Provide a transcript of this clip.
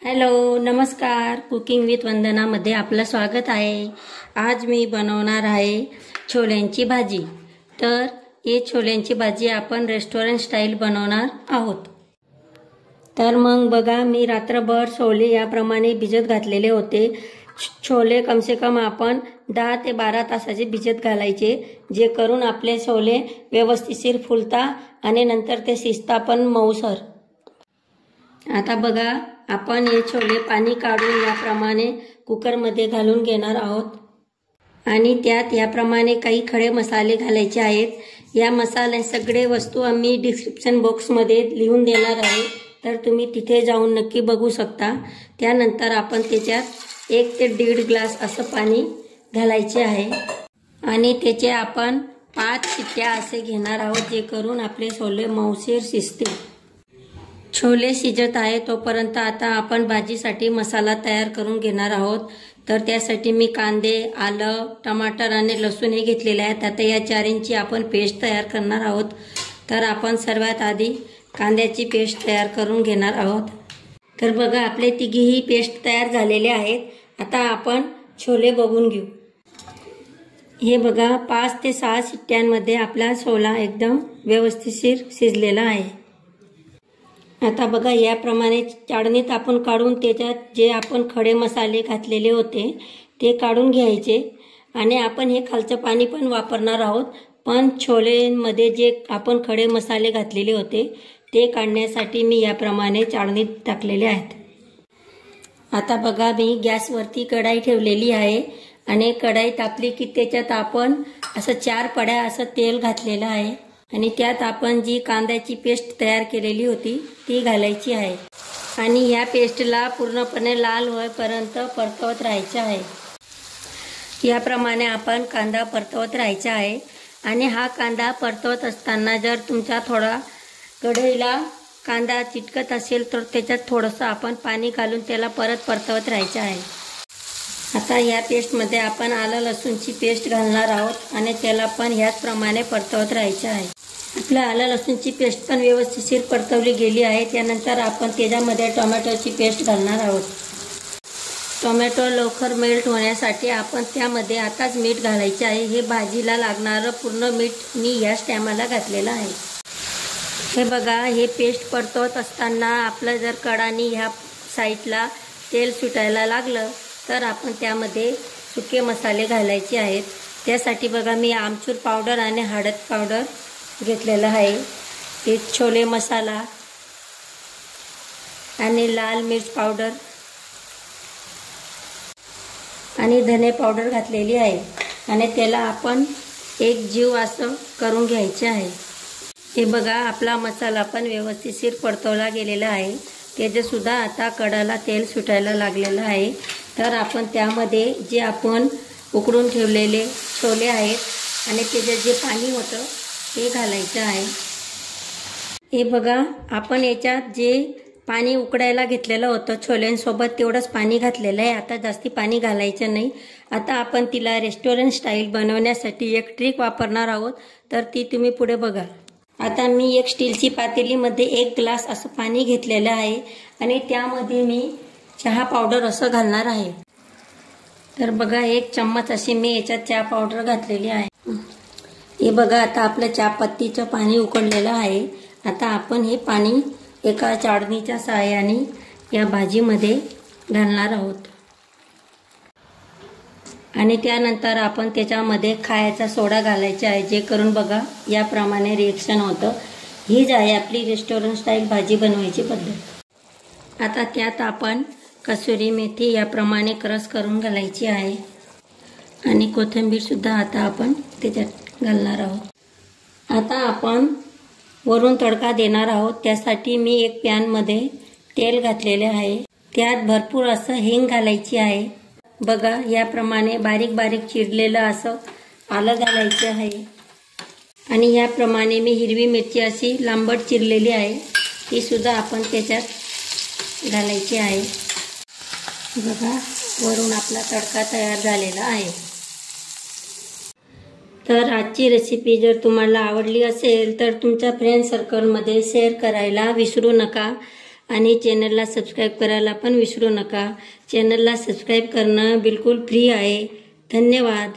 Hello नमस्कार, cooking with वंदनामध्ये आपलं स्वागत आहे। आज मी बनवणार आहे छोल्यांची भाजी। तर हे छोल्यांची भाजी आपण रेस्टॉरंट स्टाईल बनवणार आहोत। तर मग बघा, मी रात्रभर छोले याप्रमाणे भिजत घातलेले होते। छोले कम से कम आपण 10 ते 12 तासाचे भिजत घालायचे, जे करून आपले छोले व्यवस्थित फुलता आणि नंतर ते शिजता पण मऊसर। आता बघा, आपण हे छोले पाणी काढून याप्रमाणे कुकरमध्ये घालून घेणार आहोत आणि त्यात याप्रमाणे काही खडे मसाले घालायचे आहेत। या मसाले सगळे वस्तू आम्ही डिस्क्रिप्शन बॉक्समध्ये लिहून देणार आहे, तर तुम्ही तिथे जाऊन नक्की बघू शकता। त्यानंतर आपण त्याच्यात 1 ते 1.5 ग्लास असं पाणी घालायचे आहे आणि त्याचे आपण 5 शिट्ट्या असे घेणार आहोत, जे करून आपले छोले मऊसूर शिजतील। छोले शिजत आहे तोपर्यंत आता आपण भाजीसाठी मसाला तयार करून घेणार आहोत। तर त्यासाठी मी कांदे, आलं, टमाटर आणि लसूण हे घेतलेले आहेत। आता या चारींची आपण पेस्ट तयार करणार आहोत। तर आपण सर्वात आधी कांद्याची पेस्ट तयार करून घेणार आहोत। तर बघा, आपले तिघीही पेस्ट तयार झालेले आहेत। आता आपण छोले बघून घेऊ। हे बघा, 5 ते 6 शिट्ट्यांमध्ये आपला छोला एकदम व्यवस्थित शिजलेला आहे। आता बघा, याप्रमाणे चाळणीत आपण काढून त्याच्यात जे आपण खडे मसाले घातलेले होते ते काढून घ्यायचे आणि आपण हे खालचं पाणी पण वापरणार आहोत। पण छोलेमध्ये जे आपण खडे मसाले घातलेले होते ते काढण्यासाठी मी याप्रमाणे चाळणीत टाकलेले आहेत। आता बघा, मी गॅसवरती कढाई ठेवलेली आहे आणि कढाई तापली की त्याच्यात आपण असं 4 पड्या असं तेल घातलेलं आहे आणि त्यात आपण जी कांद्याची पेस्ट तयार केलेली होती ती घालायची आहे आणि या पेस्टला पूर्णपणे लाल होईपर्यंत परतवत राहायचे आहे। याप्रमाणे आपण कांदा परतवत राहायचा आहे आणि हा कांदा परतवत असताना जर तुमचा थोडा कढईला कांदा चिटकत असेल तर त्याच्यात थोडंसं आपण पाणी घालून त्याला परत परतवत राहायचं आहे। आता या पेस्टमध्ये आपण आलं लसूणची पेस्ट घालणार आहोत आणि त्याला पण ह्याचप्रमाणे परतवत राहायचं आहे। आपलं आलं लसूणची पेस्ट पण व्यवस्थित परतवली गेली आहे। त्यानंतर आपण त्याच्यामध्ये टोमॅटोची पेस्ट घालणार आहोत। टोमॅटो लवकर मेल्ट होण्यासाठी आपण त्यामध्ये आताच मीठ घालायचे आहे। हे भाजीला लागणारं पूर्ण मीठ मी याच टायमाला घातलेलं आहे। हे बघा, हे पेस्ट परतवत असताना आपलं जर कढानी ह्या साईडला तेल सुटायला लागलं तर आपण त्यामध्ये सुके मसाले घालायचे आहेत। त्यासाठी बघा, मी आमचूर पावडर आणि हळद पावडर घेतलेला आहे। हे छोले मसाला आणि लाल मिर्च पावडर आणि धने पावडर घातलेली आहे आणि त्याला आपण एक जीव असं करून घ्यायचे आहे। हे बघा, आपला मसाला पण व्यवस्थित परतवला गेलेला आहे। त्याचे सुद्धा आता कढाला तेल सुटायला लागलेलं आहे। तर आपण त्यामध्ये जे आपण उकडून ठेवलेले छोले आहेत आणि त्याचे जे पाणी होतं ते घालायचं आहे। हे बघा, आपण याच्यात जे पाणी उकडायला घेतलेलं होतं छोल्यांसोबत तेवढंच पाणी घातलेलं आहे। आता जास्ती पाणी घालायचं नाही। आता आपण तिला रेस्टॉरंट स्टाईल बनवण्यासाठी एक ट्रिक वापरणार आहोत, तर ती तुम्ही पुढे बघा। आता मी एक स्टीलची पातेलीमध्ये 1 ग्लास असं पाणी घेतलेलं आहे आणि त्यामध्ये मी चहा पावडर असं घालणार आहे। तर बघा, 1 चम्मच अशी मी याच्यात चहा पावडर घातलेली आहे। हे बघा, आता आपलं चहापत्तीचं पाणी उकळलेलं आहे। आता आपण हे पाणी एका चाळणीच्या सहाय्याने या भाजीमध्ये घालणार आहोत आणि त्यानंतर आपण त्याच्यामध्ये खायचा सोडा घालायचा आहे, जे करून बघा याप्रमाणे रिएक्शन होतं। हीच आहे आपली रेस्टॉरंट स्टाईल भाजी बनवायची पद्धत। आता त्यात आपण कसुरी मेथी याप्रमाणे क्रश करून घालायची आहे आणि कोथिंबीर सुद्धा आता आपण त्याच्यात घालणार आहोत। आता आपण वरून तडका देणार आहोत। त्यासाठी मी एक पॅनमध्ये तेल घातलेले आहे। त्यात भरपूर असं हिंग घालायची आहे। बघा, याप्रमाणे बारीक बारीक चिरलेलं असं आलं घालायचं आहे आणि याप्रमाणे मी हिरवी मिरची अशी लांबट चिरलेली आहे, ती सुद्धा आपण त्याच्यात घालायची आहे। बघा, वरून आपला तडका तयार झालेला आहे। तर आजची रेसिपी जर तुम्हाला आवडली असेल तर तुमच्या फ्रेंड सर्कलमध्ये शेअर करायला विसरू नका आणि चॅनलला सबस्क्राईब करायला पण विसरू नका. चॅनलला सबस्क्राईब करणं बिलकुल फ्री आहे. धन्यवाद.